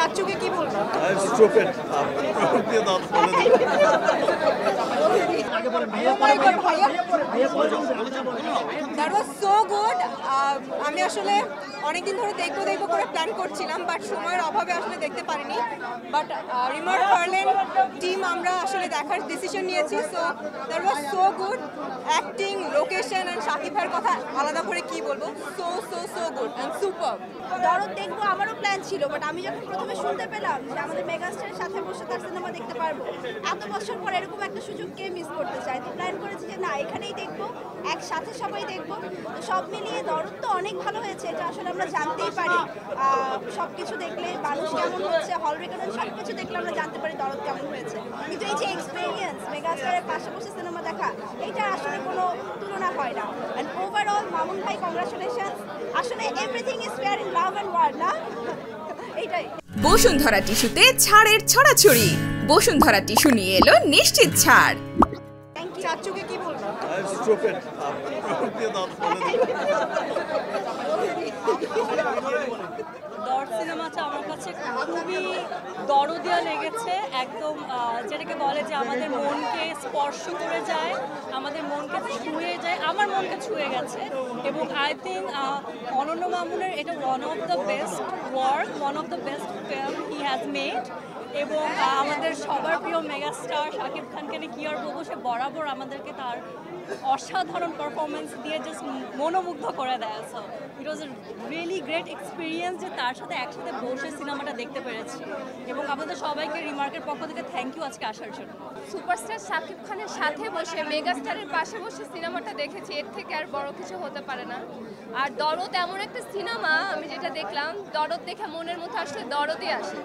চাচুকে কি বলবো? That was so good. আমি আসলে অনেকদিন ধরে দেখবো করে প্ল্যান করছিলাম, বাট সময়ের অভাবে আসলে দেখতে পারিনি। বাট রিমার ফার্লেন টিম আমরা আসলে দেখার ডিসিশন নিয়েছি। So that was so good. Acting, location and Shakib ভাইয়ের কথা আলাদা করে কি বলবো, সো গুড অ্যান্ড সুপার। দরদ দেখবো আমারও প্ল্যান ছিল, বাট আমি যখন প্রথমে শুনতে পেলাম যে আমাদের মেগাস্টারের সাথে বসে তার সিনেমা দেখতে পারবো, এত বছর পর এরকম একটা সুযোগ কে মিস করতে চায়, তো প্ল্যান করেছি যে না এখানেই দেখবো, একসাথে সবাই দেখবো। তো সব মিলিয়ে দরদ তো অনেক ভালো হয়েছে, এটা আসলে আমরা জানতেই পারি। সব কিছু দেখলে মানুষ কেমন হচ্ছে, হল রেকর্ড সব কিছু দেখলে আমরা জানতে পারি দরদ কেমন হয়েছে। কিন্তু এই যে এক্সপিরিয়েন্স মেগাস্টারের পাশে বসে সিনেমা দেখা, এইটা আসলে কোনো তুলনা হয় না। অ্যান্ড ওভারঅল মামুন ভাই কংগ্রাচুলেশন। আসলে everything is fair in love and war, না? এইটাই। বসুন্ধরা টিস্যুতে ছাড়ের ছড়াছড়ি। বসুন্ধরা টিস্যু নিয়ে এলো নিশ্চিত ছাড়। চাচুকে কি বলবো? দর সিনেমাটা আমার কাছে খুবই দরদিয়া লেগেছে, একদম যেটাকে বলে যে আমাদের মনকে স্পর্শ করে যায়, আমাদের মনকে ছুঁয়ে যায়, আমার মনকে ছুঁয়ে গেছে। এবং আই থিঙ্ক অনন্য মামুনের এটা one of the best work, one of the best film he has made. এবং আমাদের সবার প্রিয় মেগাস্টার শাকিব খানকে নিয়ে কী আর বলবো, সে বরাবর আমাদেরকে তার অসাধারণ পারফরমেন্স দিয়ে জাস্ট মনোমুগ্ধ করে দেয়। So it was a really great experience যে তার সাথে একসাথে বসে সিনেমাটা দেখতে পেরেছি। এবং আমাদের সবাইকে রিমার্কের পক্ষ থেকে থ্যাংক ইউ আজকে আসার জন্য। সুপারস্টার শাকিব খানের সাথে বসে মেগাস্টারের পাশে বসে সিনেমাটা দেখেছি, এর থেকে আর বড় কিছু হতে পারে না। আর দরদ এমন একটা সিনেমা, আমি যেটা দেখলাম, দরদ দেখে মনের মধ্যে আসলে দরদই আসে।